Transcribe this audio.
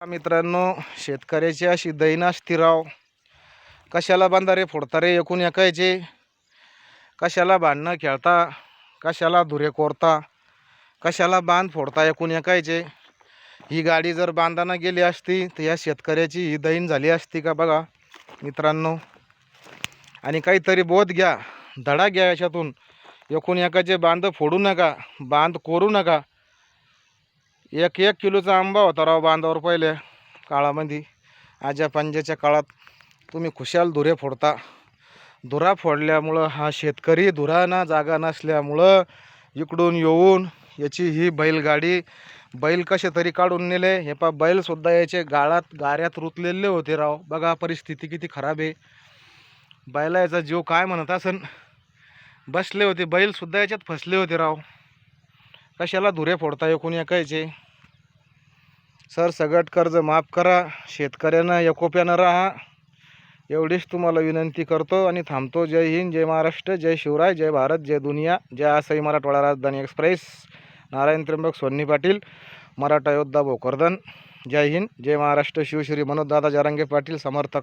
मित्रांनो, शेतकऱ्याची अशी दैनास्ती राव. कशाला बांधारे फोडता रे एकूण एकायचे, कशाला भांडणं खेळता, कशाला धुरे कोरता, कशाला बांध फोडता एकूण एकायचे. ही गाडी जर बांधाना गेली असती तर या शेतकऱ्याची ही दैन झाली असती का बघा मित्रांनो. आणि काहीतरी बोध घ्या, धडा घ्या याच्यातून. एकूण एकाचे बांध फोडू नका, बांध कोरू नका. एक एक किलोचा आंबा होता राव बांधावर पहिल्या काळामध्ये. आज्या पंजाच्या काळात तुम्ही खुशाल धुरे फोडता. धुरा फोडल्यामुळं हा शेतकरी धुराना जागा नसल्यामुळं इकडून येऊन याची ही बैलगाडी, बैल कसे तरी काढून नेले. हे पा बैलसुद्धा याचे गाऱ्यात रुतलेले होते राव. बघा परिस्थिती किती खराब आहे. बैलाचा जीव काय म्हणत असन. बसले होते बैलसुद्धा याच्यात फसले होते राव. कशाला धुरे फोडता एकूण एकायचे. सर सगट कर्ज माफ करा, शेतकऱ्यांना एकोप्यानं राहा एवढीच तुम्हाला विनंती करतो आणि थांबतो. जय हिंद, जय महाराष्ट्र, जय शिवराय, जय भारत, जय दुनिया, जय आसाई मराठवाडा राजधानी एक्सप्रेस. नारायण त्र्यंबक सोन्नी पाटील, मराठा योद्धा भोकरदन. जय हिंद, जय महाराष्ट्र, शिवश्री मनोजदादा जरांगे पाटील समर्थक.